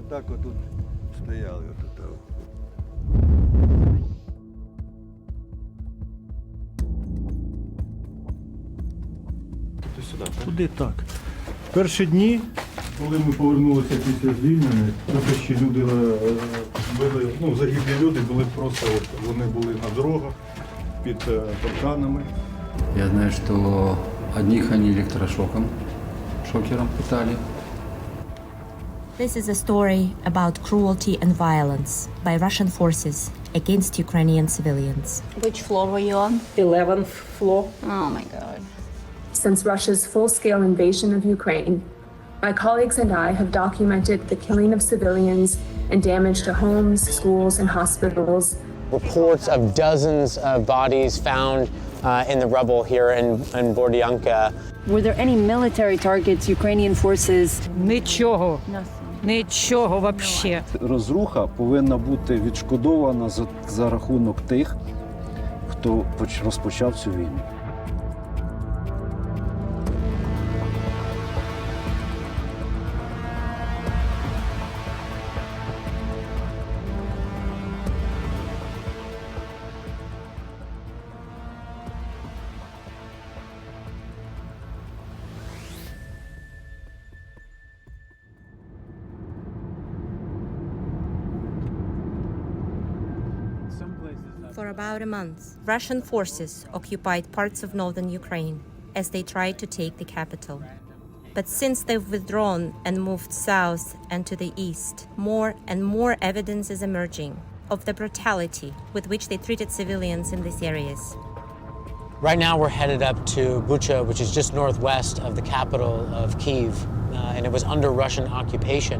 Так отут стояли. Туди так. Перші дні, коли ми повернулися після звільнення, тут ще люди були, загиблі люди були просто, вони були на дорогах, під парканами. Я знаю, что одних они электрошоком, шокером пытали. This is a story about cruelty and violence by Russian forces against Ukrainian civilians. Which floor were you on? 11th floor. Oh my God. Since Russia's full-scale invasion of Ukraine, my colleagues and I have documented the killing of civilians and damage to homes, schools, and hospitals. Reports of dozens of bodies found in the rubble here in Bordyanka. Were there any military targets Ukrainian forces? Нічого. Нічого вообще. Розруха повинна бути відшкодована за рахунок тих, хто розпочав цю війну. For about a month, Russian forces occupied parts of northern Ukraine as they tried to take the capital. But since they've withdrawn and moved south and to the east, more and more evidence is emerging of the brutality with which they treated civilians in these areas. Right now we're headed up to Bucha, which is just northwest of the capital of Kyiv, and it was under Russian occupation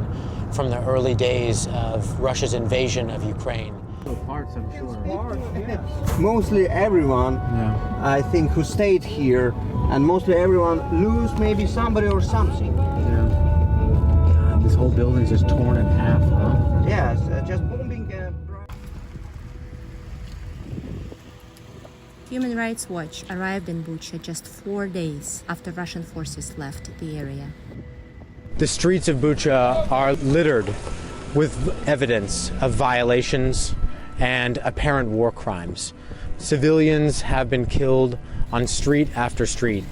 from the early days of Russia's invasion of Ukraine. Parts, I'm sure. Mostly everyone, I think, who stayed here, and mostly everyone lose maybe somebody or something. God, this whole building's just torn in half, huh? Yes, just bombing. Human Rights Watch arrived in Bucha just 4 days after Russian forces left the area. The streets of Bucha are littered with evidence of violations and apparent war crimes. Civilians have been killed on street after street.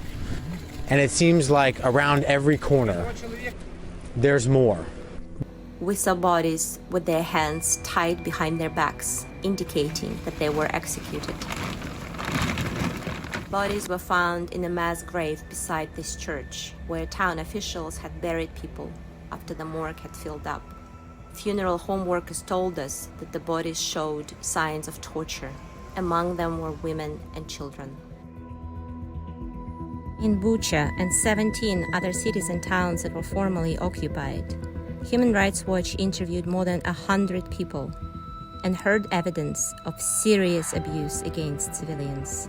And it seems like around every corner, there's more. We saw bodies with their hands tied behind their backs, indicating that they were executed. Bodies were found in a mass grave beside this church, where town officials had buried people after the morgue had filled up. Funeral home workers told us that the bodies showed signs of torture. Among them were women and children. In Bucha and 17 other cities and towns that were formerly occupied, Human Rights Watch interviewed more than 100 people and heard evidence of serious abuse against civilians.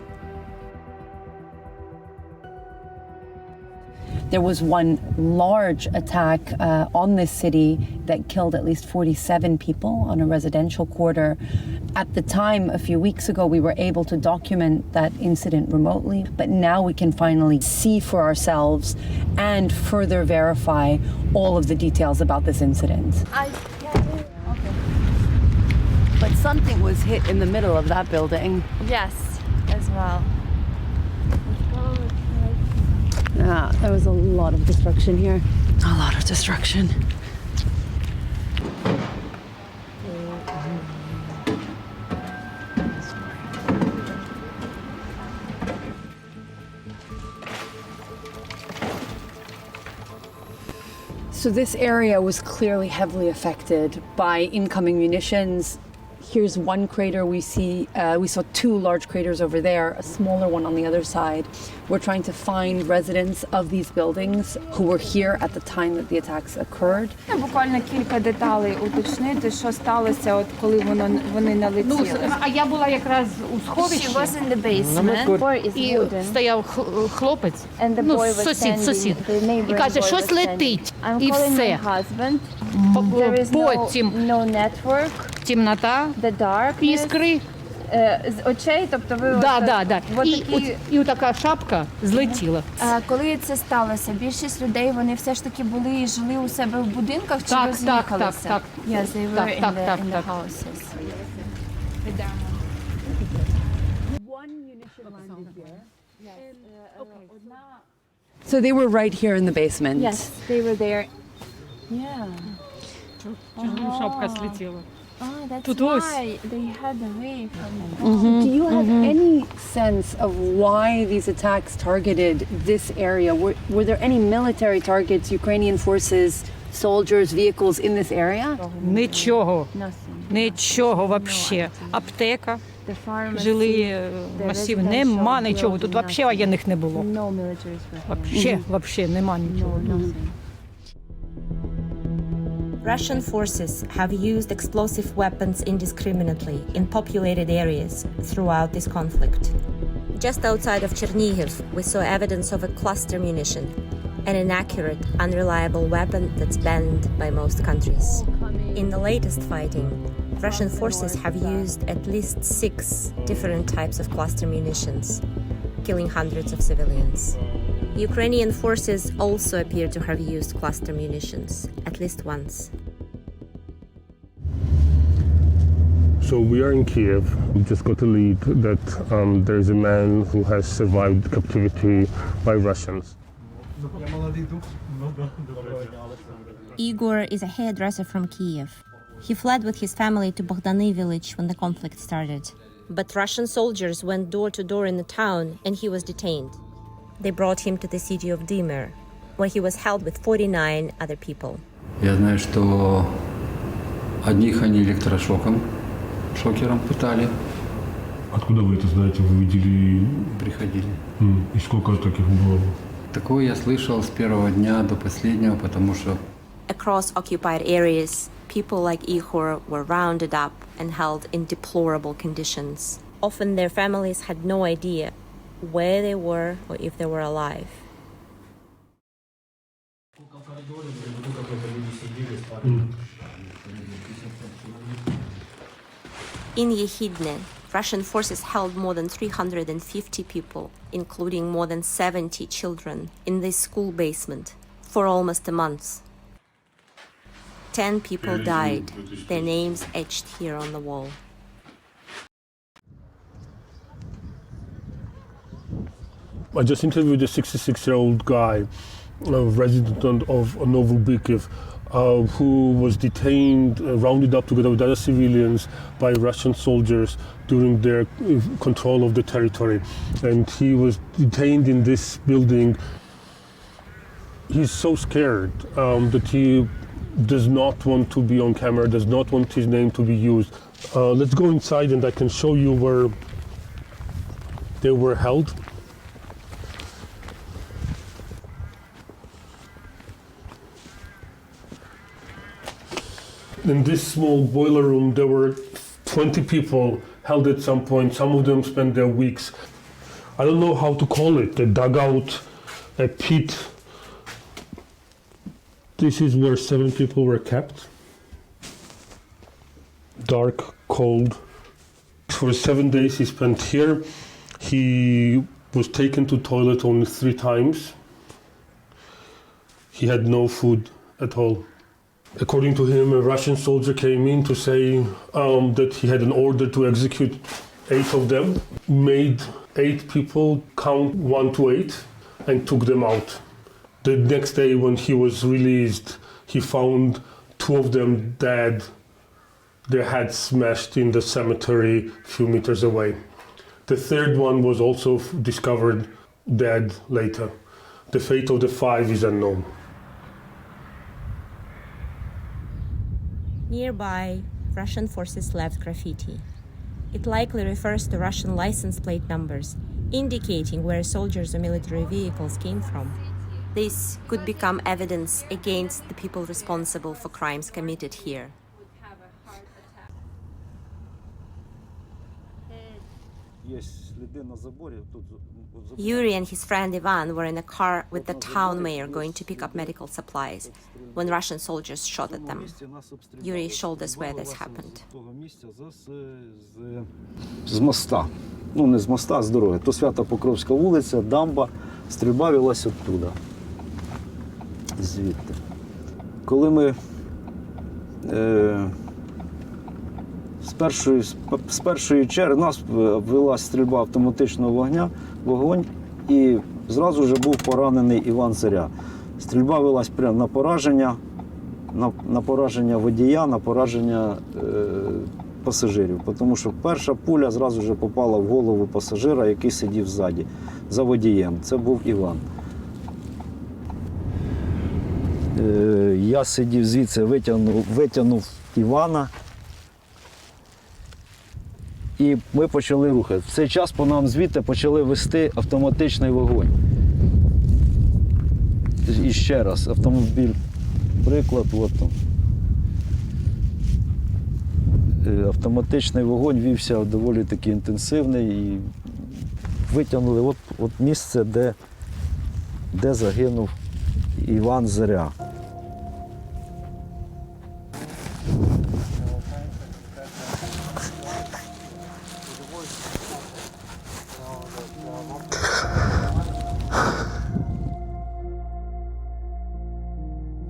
There was one large attack on this city that killed at least 47 people on a residential quarter. At the time, a few weeks ago, we were able to document that incident remotely, but now we can finally see for ourselves and further verify all of the details about this incident. Okay. But something was hit in the middle of that building. Yes, as well. Yeah, there was a lot of destruction here. A lot of destruction. So this area was clearly heavily affected by incoming munitions. Here's one crater we see. We saw two large craters over there, a smaller one on the other side. We're trying to find residents of these buildings who were here at the time that the attacks occurred. Буквально кілька деталей уточнити, що сталося, от коли вони налетіли. А я була якраз у сховищі. She was in the basement. І стояв хлопець, сусід, і каже, щось летить, і все. Потім темнота, іскри, З очей, тобто ви Да. І така шапка злетіла. Коли це сталося, більшість людей, вони все ж таки були і жили у себе в будинках чи роз'їхалися? Так. Yes, they were in the houses. So they were right here in the basement? Yes, they were there. Yeah. Шапка злетіла. Oh, that's Тут ось. why they had away from Do you have any sense of why these attacks targeted this area? Were there any military targets, Ukrainian forces, soldiers, vehicles in this area? Нічого вообще. Аптека, the pharmacy. жилий масив, нема нічого. Тут вообще воєнних не було. No military. Вообще нема нічого. Russian forces have used explosive weapons indiscriminately in populated areas throughout this conflict. Just outside of Chernihiv, we saw evidence of a cluster munition, an inaccurate, unreliable weapon that's banned by most countries. In the latest fighting, Russian forces have used at least 6 different types of cluster munitions, killing hundreds of civilians. Ukrainian forces also appear to have used cluster munitions, at least once. So we are in Kiev. We just got a lead that there is a man who has survived captivity by Russians. Igor is a hairdresser from Kiev. He fled with his family to Bogdany village when the conflict started. But Russian soldiers went door to door in the town and he was detained. They brought him to the city of Dimir, where he was held with 49 other people. Я знаю, что одних они электрошокером пытали. Откуда вы это знаете? Вы видели? Приходили. И сколько таких было? Такое я слышал с первого дня до последнего, потому что Across occupied areas, people like Igor were rounded up and held in deplorable conditions. Often their families had no idea where they were or if they were alive. In Yehidne, Russian forces held more than 350 people, including more than 70 children, in this school basement for almost a month. 10 people died, their names etched here on the wall. I just interviewed a 66-year-old guy, a resident of Novobykov, who was detained, rounded up together with other civilians by Russian soldiers during their control of the territory. And he was detained in this building. He's so scared that he does not want to be on camera, does not want his name to be used. Let's go inside and I can show you where they were held. In this small boiler room, there were 20 people held at some point. Some of them spent their weeks. I don't know how to call it, a dugout, a pit. This is where 7 people were kept. Dark, cold. For 7 days he spent here. He was taken to toilet only 3 times. He had no food at all. According to him, a Russian soldier came in to say that he had an order to execute 8 of them, made 8 people count 1 to 8 and took them out. The next day when he was released, he found 2 of them dead, their heads smashed in the cemetery a few meters away. The third one was also discovered dead later. The fate of the 5 is unknown. Nearby, Russian forces left graffiti. It likely refers to Russian license plate numbers, indicating where soldiers or military vehicles came from. This could become evidence against the people responsible for crimes committed here. Yuri and his friend Ivan were in a car with the town mayor going to pick up medical supplies when Russian soldiers shot at them. Yuri showed us where this happened. З моста. Ну, не з моста, а з дороги. То Свято-Покровська вулиця, дамба, стрільба велась оттуда. Звідти. Коли ми з першої черги нас велась стрільба автоматичного вогонь, і зразу вже був поранений Іван Заря. Стрільба велась прямо на пораження, на пораження водія, на пораження пасажирів. Тому що перша пуля зразу вже попала в голову пасажира, який сидів ззаді, за водієм. Це був Іван. Я сидів звідси, витягнув Івана, і ми почали рухати. В цей час по нам звідти почали вести автоматичний вогонь. І ще раз, автомобіль, приклад, от там. Автоматичний вогонь вівся доволі таки інтенсивний і витягнули от місце, де загинув Іван Заря.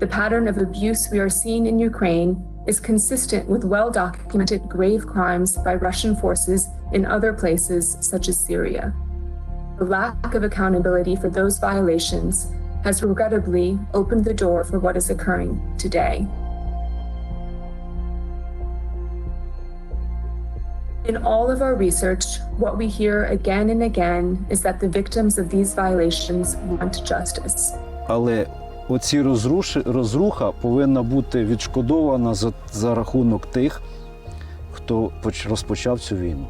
The pattern of abuse we are seeing in Ukraine is consistent with well-documented grave crimes by Russian forces in other places, such as Syria. The lack of accountability for those violations has regrettably opened the door for what is occurring today. In all of our research, what we hear again and again is that the victims of these violations want justice. Але оці розруха повинна бути відшкодована за рахунок тих, хто розпочав цю війну.